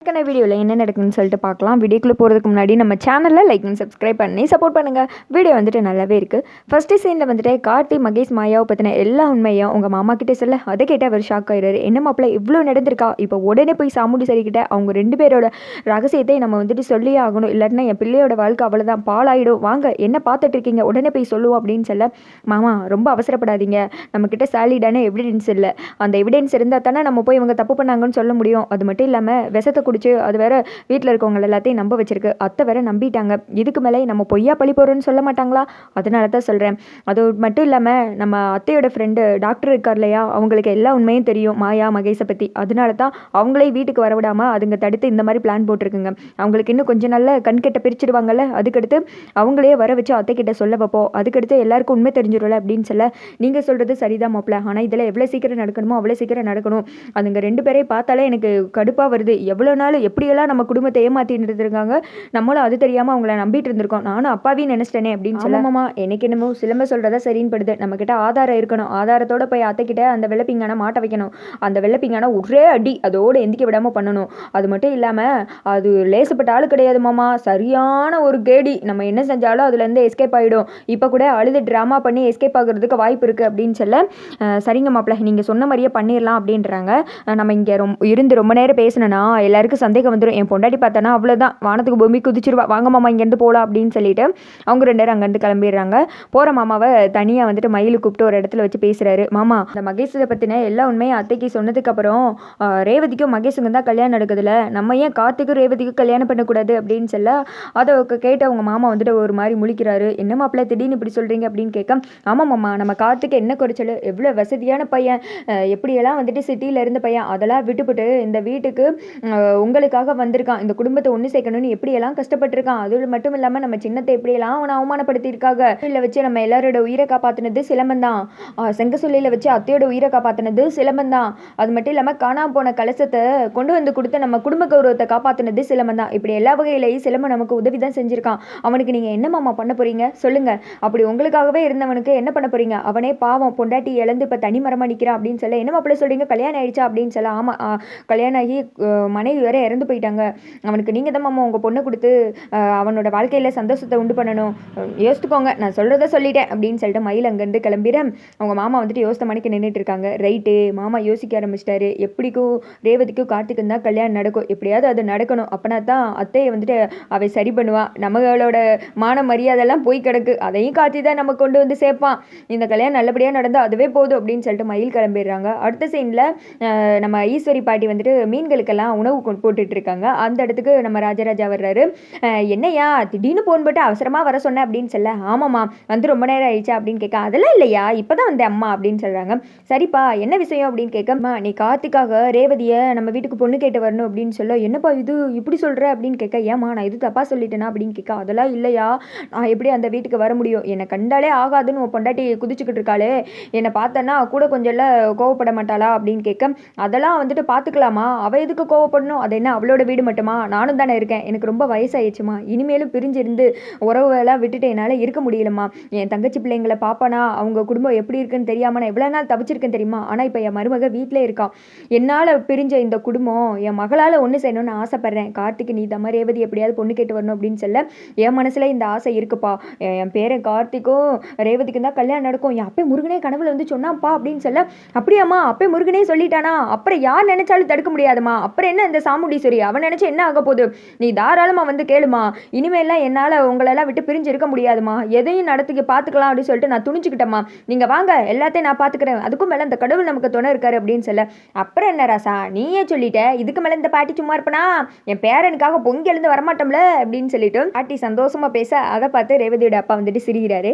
இதுக்கான வீடியோவில் என்ன நடக்குதுன்னு சொல்லிட்டு பார்க்கலாம். வீடியோக்குள்ளே போகிறதுக்கு முன்னாடி நம்ம சேனலில் லைக் அண்ட் சப்ஸ்கிரைப் பண்ணி சப்போர்ட் பண்ணுங்கள். வீடியோ வந்துட்டு நல்லாவே இருக்குது. ஃபஸ்ட்டு சீனில் வந்துட்டு கார்த்தி மகேஷ் மாயாவை பற்றின எல்லா உண்மையும் உங்கள் மாமா கிட்டே சொல்ல அதை கேட்டு அவர் ஷாக் ஆயிடுறாரு. என்ன மாப்பிள்ள இவ்வளோ நடந்திருக்கா, இப்போ உடனே போய் சாமுண்டி சரிக்கிட்ட அவங்க 2 பேரோட ரகசியத்தை நம்ம வந்துட்டு சொல்லியே ஆகணும், இல்லாட்டினா என் பிள்ளையோட வாழ்க்கை அவ்வளோதான் பாலாயிடும், வாங்க என்ன பார்த்துட்டு இருக்கீங்க உடனே போய் சொல்லுவோம் அப்படின்னு சொல்ல, மாமா ரொம்ப அவசரப்படாதீங்க, நம்மக்கிட்ட சாலிடான எவிடன்ஸ் இல்லை, அந்த எவிடன்ஸ் இருந்தால் தானே நம்ம போய் இவங்க தப்பு பண்ணாங்கன்னு சொல்ல முடியும். அது மட்டும் இல்லாமல் விஷத்தை குடிச்சு அது வேற வீட்டில் இருக்கவங்க எல்லாத்தையும் நம்ப வச்சிருக்கு, அத்தை வேற நம்பிட்டாங்க, இதுக்கு மேலே நம்ம பொய்யா பழி போகிறோன்னு சொல்ல மாட்டாங்களா, அதனால தான் சொல்கிறேன். அது மட்டும் இல்லாமல் நம்ம அத்தையோட ஃப்ரெண்டு டாக்டர் இருக்கார் இல்லையா, அவங்களுக்கு எல்லா உண்மையும் தெரியும் மாயா மகேஷை பற்றி, அதனால தான் அவங்களே வீட்டுக்கு வரவிடாமல் அதுங்க தடுத்து இந்த மாதிரி பிளான் போட்டிருக்குங்க. அவங்களுக்கு இன்னும் கொஞ்சம் நல்ல கண்கிட்ட பிரிச்சிடுவாங்கல்ல, அதுக்கடுத்து அவங்களே வர வச்சு அத்தை கிட்ட சொல்ல வைப்போம், அதுக்கடுத்து எல்லாருக்கும் உண்மை தெரிஞ்சிடும்ல அப்படின்னு சொல்ல, நீங்கள் சொல்கிறது சரிதான் மாப்பிள்ள, ஆனால் இதில் எவ்வளோ சீக்கிரம் நடக்கணுமோ அவ்வளோ சீக்கிரம் நடக்கணும். அதுங்க 2 பேரையும் பார்த்தாலே எனக்கு கடுப்பாக வருது. எவ்வளோ நாள் எப்படியெல்லாம் நம்ம குடும்பத்தை ஏமாற்றிட்டு இருந்திருக்காங்க, நம்மளும் அது தெரியாமல் அவங்கள நம்பிட்டு இருந்திருக்கோம், நானும் அப்பாவின்னு நினச்சிட்டேனே அப்படின்னு சொல்லாமா. எனக்கு என்னமோ சிலம்ப சொல்கிறதா சரின்னு படுது. நம்மக்கிட்ட ஆதாரம் இருக்கணும், ஆதாரத்தோட போய் அத்தைக்கிட்ட அந்த வெள்ளப்பிங்கான மாட்ட வைக்கணும், அந்த வெள்ளப்பிங்கான ஒரே அடி அதோடு எந்திக்க விடாமல் பண்ணணும். அது மட்டும் இல்லாமல் அது லேசப்பட்ட ஆள் கிடையாது மாமா, சரியான ஒரு கேடி, நம்ம என்ன செஞ்சாலும் அதுலேருந்து எஸ்கேப் ஆகிடும். இப்போ கூட அழுது ட்ராமா பண்ணி எஸ்கேப் ஆகுறதுக்கு வாய்ப்பு இருக்குது அப்படின்னு சொல்ல, சரிங்க மாப்பிள்ள நீங்கள் சொன்ன மாதிரியே பண்ணிடலாம் அப்படின்றாங்க. நம்ம இங்கே இருந்து ரொம்ப நேரம் பேசினேன்னா எல்லாருக்கும் சந்தேகம் வந்துடும், என் பொண்டாட்டி பார்த்தோன்னா அவ்வளோதான் வானத்துக்கு பூமி குதிச்சிருவா, வாங்க மாமா இங்கேருந்து போகலாம் அப்படின்னு சொல்லிட்டு அவங்க 2 பேரும் அங்கேருந்து கிளம்பிடுறாங்க. போகிற மாமாவை தனியாக வந்துட்டு மயில் கூப்பிட்டு ஒரு இடத்துல வச்சு பேசுகிறாரு. மாமா, இந்த மகேஷை பற்றின எல்லா உண்மையும் அத்தைக்கு சொன்னதுக்கப்புறம் ரேவதிக்கும் மகேஷுக்கும் தான் கல்யாணம் நடக்குதுல்ல, நம்ம ஏன் கார்த்திக்கும் ரேவதிக்கும் கல்யாணம் பண்ணக்கூடாது அப்படின்னு சொல்ல, அதை கேட்டு அவங்க மாமா வந்துட்டு ஒரு மாதிரி முழிக்கிறாரு. என்ன மாப்பிள்ள திடீர்னு இப்படி சொல்கிறீங்க அப்படின்னு கேட்க, ஆமாம் மாமா, நம்ம கார்த்திக்கு என்ன குறைச்சல், எவ்வளோ வசதியான பையன், எப்படியெல்லாம் வந்துட்டு சிட்டியில் இருந்த பையன், அதெல்லாம் விட்டுப்பட்டு இந்த வீட்டுக்கு உங்களுக்காக வந்திருக்கான், இந்த குடும்பத்தை ஒன்று சேர்க்கணும்னு எப்படியெல்லாம் கஷ்டப்பட்டிருக்கான், அது மட்டும் இல்லாமல் நம்ம சின்னத்தை எப்படியெல்லாம் அவனை அவமானப்படுத்தியிருக்காங்க, இல்லை வச்சு நம்ம எல்லாரோட உயிரை காப்பாற்றினது சிலம்பந்தான், செங்க சொல்லையில் வச்சு அத்தையோட உயிரை காப்பாற்றினது சிலம்பந்தான், அது மட்டும் இல்லாமல் காணாம போன கலசத்தை கொண்டு வந்து கொடுத்து நம்ம குடும்ப கௌரவத்தை காப்பாற்றினது சிலம்பந்தான், இப்படி எல்லா வகையிலையும் சிலம்பம் நமக்கு உதவி தான் செஞ்சுருக்கான், அவனுக்கு நீங்கள் என்ன மாமா பண்ண போகிறீங்க சொல்லுங்கள், அப்படி உங்களுக்காகவே இருந்தவனுக்கு என்ன பண்ண போகிறீங்க, அவனே பாவம் பொண்டாட்டி இழந்து இப்போ தனிமரமாக நிற்கிறான் அப்படின்னு சொல்ல, என்ன மாப்பிள்ள சொல்கிறீங்க கல்யாணம் ஆயிடுச்சா அப்படின்னு சொல்ல, ஆமாம் கல்யாணம் ஆகி மனைவி வேற இறந்து போயிட்டாங்க, அவனுக்கு நீங்கள் தான் மாமா உங்கள் பொண்ணை கொடுத்து அவனோட வாழ்க்கையில் சந்தோஷத்தை உண்டு பண்ணணும், யோசித்துக்கோங்க நான் சொல்கிறத சொல்லிட்டேன் அப்படின்னு சொல்லிட்டு மயில் அங்கேருந்து கிளம்பிட, அவங்க மாமா வந்துட்டு யோசித்த மணிக்கு நின்றுட்டு இருக்காங்க. ரைட்டு, மாமா யோசிக்க ஆரம்பிச்சிட்டாரு, எப்படிக்கும் ரேவதிக்கும் கார்த்திக்கும் தான் கல்யாணம் நடக்கும், எப்படியாவது அது நடக்கணும், அப்பனா தான் அத்தையை வந்துட்டு அவை சரி பண்ணுவான், நம்மளோட மான மரியாதைலாம் போய் கிடக்கு, அதையும் கார்த்தி தான் நம்ம கொண்டு வந்து சேர்ப்பான், இந்த கல்யாணம் நல்லபடியாக நடந்தால் அதுவே போதும் அப்படின்னு சொல்லிட்டு மயில் கிளம்பிடுறாங்க. அடுத்த சீனில் நம்ம ஈஸ்வரி பாட்டி வந்துட்டு மீன்களுக்கெல்லாம் உணவு போட்டுட்டு இருக்காங்க. அந்த இடத்துக்கு நம்ம ராஜராஜா வர்றாரு. என்னையா திடீர்னு போன் போட்டு அவசரமாக வர சொன்னேன் அப்படின்னு சொல்ல, ஆமாம்மா வந்து ரொம்ப நேரம் ஆயிடுச்சா அப்படின்னு கேட்க, அதெல்லாம் இல்லையா இப்போதான் வந்தேன் அம்மா அப்படின்னு சொல்கிறாங்க. சரிப்பா என்ன விஷயம் அப்படின்னு கேட்கம்மா, நீ கார்த்திக்காக ரேவதியை நம்ம வீட்டுக்கு பொண்ணு கேட்டு வரணும் அப்படின்னு சொல்ல, என்னப்பா இது இப்படி சொல்கிற அப்படின்னு கேட்க, ஏமா நான் இது தப்பாக சொல்லிட்டேனா அப்படின்னு கேட்க, அதெல்லாம் இல்லையா, நான் எப்படி அந்த வீட்டுக்கு வர முடியும், என்னை கண்டாலே ஆகாதுன்னு உன் பொண்டாட்டி குதிச்சுக்கிட்டு இருக்காளே, என்னை பார்த்தேன்னா கூட கொஞ்சம் கோவப்பட மாட்டாளா அப்படின்னு கேட்க, அதெல்லாம் வந்துட்டு பார்த்துக்கலாமா, அவள் எதுக்கு கோவப்படணும், அது என்ன அவளோட வீடு மட்டுமா, நானும் தானே இருக்கேன், எனக்கு ரொம்ப வயசாயிடுச்சுமா, இனிமேலும் பிரிஞ்சிருந்து உறவுலாம் விட்டுட்டு என்னால் இருக்க முடியலம்மா, என் தங்கச்சி பிள்ளைங்களை பாப்பானா அவங்க குடும்பம் எப்படி இருக்குன்னு தெரியாமல் நான் எவ்வளோ நாள் தவிச்சிருக்கேன் தெரியுமா, ஆனால் இப்போ என் மருமக வீட்டிலே இருக்கான், என்னால் பிரிஞ்ச இந்த குடும்பம் என் மகளால் ஒன்று செய்யணும்னு ஆசைப்பட்றேன், கார்த்திக்கு நீ தம்மா ரேவதி எப்படியாவது பொண்ணு கேட்டு வரணும் அப்படின்னு சொல்ல, என் மனசில் இந்த ஆசை இருக்குப்பா, என் பேரன் கார்த்திக்கும் ரேவதிக்கும் தான் கல்யாணம் நடக்கும், என் அப்பே முருகனே கனவுல வந்து சொன்னான்ப்பா அப்படின்னு சொல்ல, அப்படியாம்மா அப்பே முருகனே சொல்லிட்டானா, அப்புறம் யார் நினைச்சாலும் தடுக்க முடியாதுமா, அப்புறம் என்ன இந்த சாமுண்டீஸ்வரி அவன் நினைச்சு என்ன ஆக போகுது, நீ தாராளமாக வந்து கேளுமா, இனிமேலாம் என்னால் உங்களெல்லாம் விட்டு பிரிஞ்சு இருக்க முடியாதுமா, எதையும் நடத்துக்கு பார்த்துக்கலாம் அப்படின்னு சொல்லிட்டு நான் துணிச்சுக்கிட்டேம்மா, நீங்கள் வாங்க எல்லாத்தையும் நான் பார்த்துக்கிறேன், அதுக்கும் மேலே இந்த கடவுள் நமக்கு துணை இருக்காரு அப்படின்னு சொல்ல, அப்புறம் என்ன ராசா நீயே சொல்லிட்ட, இதுக்கு மேலே இந்த பாட்டி சும்மா இருப்பனா, என் பேரனுக்காக பொங்கி எழுந்து வரமாட்டோம்ல அப்படின்னு சொல்லிட்டு பாட்டி சந்தோஷமாக பேச, அதை பார்த்து ரேவதியோட அப்பா வந்துட்டு சிரிக்கிறாரு.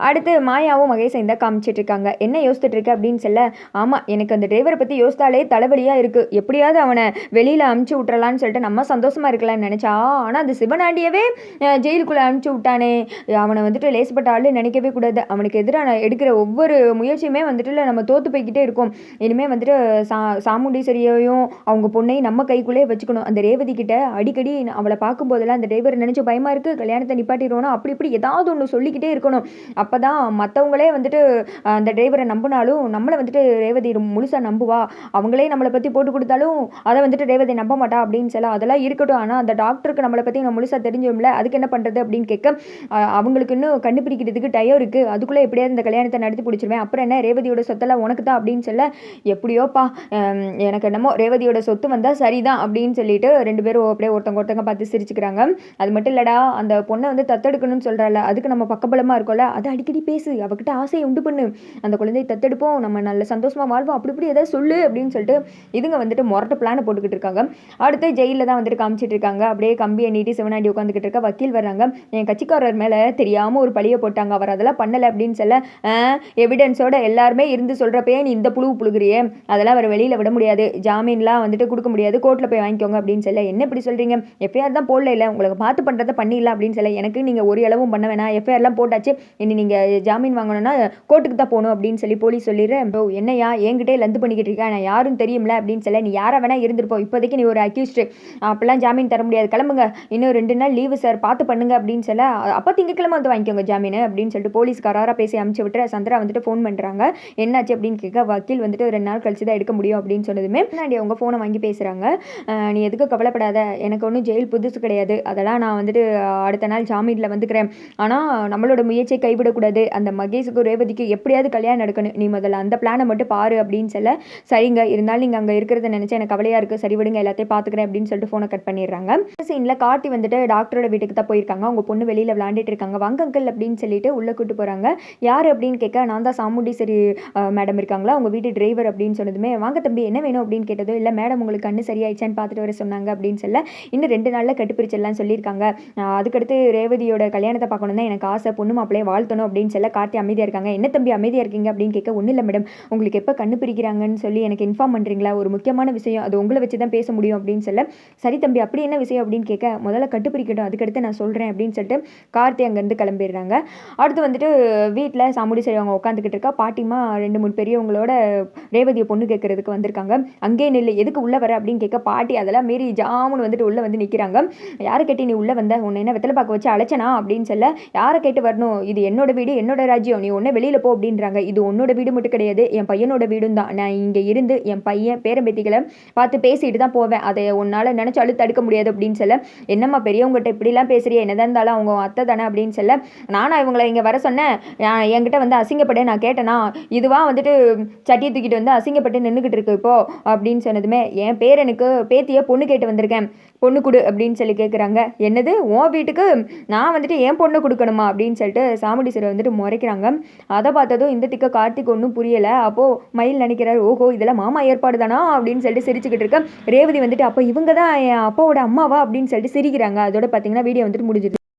அடுத்து மாயாவும் மகேஷும் தான் காமிச்சிட்டு இருக்காங்க. என்ன யோசிச்சுட்டு இருக்கு அப்படின்னு சொல்ல, ஆமாம் எனக்கு அந்த டிரைவரை பற்றி யோசித்தாலே தலைவலியாக இருக்குது, எப்படியாவது அவனை வெளியில் அனுப்பிச்சி விட்றலான்னு சொல்லிட்டு நம்ம சந்தோஷமாக இருக்கலாம்னு நினச்சா, ஆனால் அந்த சிவனாண்டியவே ஜெயிலுக்குள்ளே அனுப்பிச்சி விட்டானே, அவனை வந்துட்டு லேசப்பட்ட ஆள் நினைக்கவே கூடாது, அவனுக்கு எதிராக எடுக்கிற ஒவ்வொரு முயற்சியுமே வந்துட்டு நம்ம தோற்று போய்கிட்டே இருக்கோம், இனிமேல் வந்துட்டு சாமுண்டீஸ்வரியையும் அவங்க பொண்ணையும் நம்ம கைக்குள்ளே வச்சுக்கணும், அந்த ரேவதி கிட்ட அடிக்கடி அவளை பார்க்கும்போதெல்லாம் அந்த டிரைவரை நினச்சி பயமாக இருக்குது, கல்யாணத்தை நிப்பாட்டிடுவோம் அப்படி இப்படி ஏதாவது ஒன்று சொல்லிக்கிட்டே இருக்கணும், அப்போ தான் மற்றவங்களே வந்துட்டு அந்த டிரைவரை நம்பினாலும் நம்மளை வந்துட்டு ரேவதி முழுசாக நம்புவா, அவங்களே நம்மளை பற்றி போட்டு கொடுத்தாலும் அதை வந்துட்டு ரேவதி நம்ப நம்ப மாட்டா அப்படின்னு சொல்ல, அதெல்லாம் இருக்கட்டும், ஆனால் அந்த டாக்டருக்கு நம்மளை பற்றி நான் முழுசாக தெரிஞ்சும்ல, அதுக்கு என்ன பண்ணுறது அப்படின்னு கேட்க, அவங்களுக்கு இன்னும் கண்டுபிடிக்கிறதுக்கு டயம் இருக்குது, அதுக்குள்ளே எப்படியாவது இந்த கல்யாணத்தை நடத்தி பிடிச்சிருவேன், அப்புறம் என்ன ரேவதியோட சொத்தெல்லாம் உனக்கு தான் அப்படின்னு சொல்ல, எப்படியோப்பா எனக்கு என்னமோ ரேவதியோட சொத்து வந்தால் சரிதான் அப்படின்னு சொல்லிட்டு 2 பேரும் அப்படியே ஒருத்தங்க பார்த்து சிரிச்சுக்கிறாங்க. அது மட்டும் இல்லடா, அந்த பொண்ணை வந்து தத்தெடுக்கணும்னு சொல்கிறாள், அதுக்கு நம்ம பக்கபலமாக இருக்கோம்ல, அதை அடிக்கடி பேசு, அவகிட்ட ஆசையை உண்டு பண்ணு, அந்த குழந்தையை தத்தெடுப்போம், நம்ம நல்ல சந்தோஷமாக வாழ்வோம், அப்படி இப்படி ஏதாவது சொல்லு அப்படின்னு சொல்லிட்டு இதுங்க வந்துட்டு மொரட்ட பிளானை போட்டுக்கிட்டு இருக்காங்க. அடுத்து ஜெயிலில் தான் வந்துட்டு காமிச்சிட்டு இருக்காங்க. அப்படியே கம்பியை நீட்டி சிவனாண்டி உட்காந்துக்கிட்டு இருக்க. வக்கீல் வர்றாங்க. என் கட்சிக்காரர் மேலே தெரியாமல் ஒரு பழியை போட்டாங்க, அவர் அதெல்லாம் பண்ணலை அப்படின்னு சொல்ல, எவிடன்ஸோட எல்லாருமே இருந்து சொல்கிறப்பே நீ இந்த புழு புழுகிறியே, அதெல்லாம் அவர் வெளியில் விட முடியாது, ஜாமீன்லாம் வந்துட்டு கொடுக்க முடியாது, கோர்ட்டில் போய் வாங்கிக்கோங்க அப்படின்னு சொல்ல, என்ன இப்படி சொல்கிறீங்க, எஃப்ஐஆர் தான் போடல, இல்லை உங்களுக்கு பார்த்து பண்ணுறதை பண்ணிடலாம் அப்படின்னு சொல்ல, எனக்கு நீங்கள் ஒரு அளவும் பண்ண வேணாம், எஃப்ஐஆர்லாம் போட்டாச்சு, இனி நீங்கள் ஜாமீன் வாங்கணும்னா கோர்ட்டுக்கு தான் போகணும் அப்படின்னு சொல்லி போலீஸ் சொல்லிடுறேன். ப்ரோ என்னையா என்கிட்டே லந்து பண்ணிக்கிட்டு இருக்கேன், நான் யாரும் தெரியும்ல அப்படின்னு சொல்ல, நீ யாரை வேணா இருந்திருப்போம், இப்போதைக்கு நீ ஒரு அக்யூஸ்டு, அப்பெல்லாம் ஜாமீன் தர முடியாது, கிளம்புங்க, இன்னும் 2 நாள் லீவு சார், பார்த்து பண்ணுங்க அப்படின்னு சொல்ல, அப்போ திங்கக்கிழமை வந்து வாங்கிக்கோங்க ஜாமீன் அப்படின்னு சொல்லிட்டு போலீஸ் கராராக பேசி அனுப்பிச்சு விட்டுற. சந்திரா வந்துட்டு ஃபோன் பண்ணுறாங்க, என்னாச்சு அப்படின்னு கேட்க, வக்கீல் வந்துட்டு 2 நாள் கழிச்சு தான் எடுக்க முடியும் அப்படின்னு சொன்னதுமே முன்னாடி அவங்க ஃபோனை வாங்கி பேசுகிறாங்க. நீ எதுக்கு கவலைப்படாத, எனக்கு ஒன்றும் ஜெயில் புதுசு கிடையாது, அதெல்லாம் நான் வந்துட்டு அடுத்த நாள் ஜாமீனில் வந்துக்கிறேன், ஆனால் நம்மளோட முயற்சியை கைவிடக்கூடாது, அந்த மகேஷுக்கு ரேவதிக்கு எப்படியாவது கல்யாணம் நடக்கணும், நீ முதல்ல அந்த பிளானை மட்டும் பாரு அப்படின்னு சொல்ல, சரிங்க, இருந்தாலும் நீங்கள் அங்கே இருக்கிறத நினச்சா எனக்கு கவலையாக இருக்குது, சரி விடுங்க எல்லாத்தையும் பார்த்துக்கிறேன் அப்படின்னு சொல்லிட்டு ஃபோனை கட் பண்ணிடுறாங்க. சீனில் கார்த்தி வந்துட்டு டாக்டரோட வீட்டுக்கு தான் போயிருக்காங்க. அவங்க பொண்ணு வெளியில் விளையாண்டுட்டு இருக்காங்க. வாங்க அங்கிள் அப்படின்னு சொல்லிட்டு உள்ளே கூட்டு போகிறாங்க. யார் அப்படின்னு கேட்க, நான் தான் சாமுண்டீஸ்வரி மேடம் இருக்காங்களா, அவங்க வீட்டு டிரைவர் அப்படின்னு சொன்னதுமே, வாங்க தம்பி என்ன வேணும் அப்படின்னு கேட்டதோ, இல்லை மேடம் உங்களுக்கு கண்ணு சரியாயிடுச்சான்னு பார்த்துட்டு வர சொன்னாங்க அப்படின்னு சொல்ல, இன்னும் 2 நாளில் கட்டுப்பிரிச்செல்லாம் சொல்லியிருக்காங்க, அதுக்கடுத்து ரேவதியோட கல்யாணத்தை பார்க்கணும் தான் எனக்கு ஆசை, பொண்ணு மாப்பிள்ளையை வாழ்த்தணும் அப்படின்னு சொல்ல, கார்த்தி அமைதியாக இருக்காங்க. என்ன தம்பி அமைதியாக இருக்கீங்க அப்படின்னு கேட்க, ஒன்றும் இல்லை மேடம், உங்களுக்கு எப்போ கண்ணு பிரிக்கிறாங்கன்னு சொல்லி எனக்கு இன்ஃபார்ம் பண்ணுறீங்களா, ஒரு முக்கியமான விஷயம், அது உங்களை வச்சு தான் பேச முடியும் அப்படின்னு சொல்ல, சரி தம்பி அப்படி என்ன விஷயம் அப்படின்னு கேட்க, முதல்ல கட்டுப்பிரிக்கட்டும், அதுக்கடுத்து நான் சொல்கிறேன் அப்படின்னு சொல்லிட்டு கார்த்தி அங்கேருந்து கிளம்பிடுறாங்க. அடுத்து வந்துட்டு வீட்டில் சாமுண்டீஸ்வரி அவங்க உட்காந்துக்கிட்டு இருக்கா. பாட்டிமா 2-3 பெரியவங்களோட ரேவதியை பொண்ணு கேட்கறதுக்கு வந்திருக்காங்க. அங்கே நில்லு, எதுக்கு உள்ளே வர அப்படின்னு கேட்க, பாட்டி அதெல்லாம் மீறி ஜாமுன்னு வந்துட்டு உள்ளே வந்து நிற்கிறாங்க. யாரை கேட்டு நீ உள்ளே வந்த, உன்னை என்ன வெத்தலை பார்க்க வச்சு அழைச்சனா அப்படின்னு சொல்ல, யாரை கேட்டு வரணும், இது என்னோட வீடு, என்னோட ராஜ்யம், நீ ஒன்று வெளியில் போ அப்படின்றாங்க. இது உன்னோட வீடு மட்டும் கிடையாது, என் பையனோட வீடும் தான், நான் இங்கே இருந்து என் பையன் பேரம்பேத்திகளை பார்த்து பேசிட்டு தான் போவேன், அதை உன்னால் நினச்சாலும் தடுக்க முடியாது அப்படின்னு சொல்ல, என்னம்மா பெரியவங்ககிட்ட இப்படிலாம் பேசுறியா, என்னதான் இருந்தாலும் அவங்க அத்தை தானே அப்படின்னு சொல்ல, நானா இவங்களை இங்கே வர சொன்னேன், என்கிட்ட வந்து அசிங்கப்பட்டு நான் கேட்டேனா, இதுவாக வந்துட்டு சட்டியை தூக்கிட்டு வந்து அசிங்கப்பட்டு நின்றுக்கிட்டு இருக்கு இப்போ அப்படின்னு சொன்னதுமே, என் பேரனுக்கு பேத்தியை பொண்ணு கேட்டு வந்திருக்கேன், பொண்ணு கொடு அப்படின்னு சொல்லி கேட்குறாங்க. என்னது உன் வீட்டுக்கு நான் வந்துட்டு என் பொண்ணு கொடுக்கணுமா அப்படின்னு சொல்லிட்டு சாமுண்டீஸ்வரர் வந்துட்டு முறைக்கிறாங்க. அதை பார்த்ததும் இந்த திக்க கார்த்திக் ஒன்றும் புரியலை. அப்போது மயில் நினைக்கிறாரு, ஓஹோ இதெல்லாம் மாமா ஏற்பாடு தானா அப்படின்னு சொல்லிட்டு சிரிச்சுக்கிட்டு இருக்க. ரேவதி வந்துட்டு அப்போ இவங்க தான் என் அப்பாவோட அம்மாவா அப்படின்னு சொல்லிட்டு சிரிக்கிறாங்க. அதோட பார்த்தீங்கன்னா வீடியோ வந்துட்டு முடிஞ்சிது.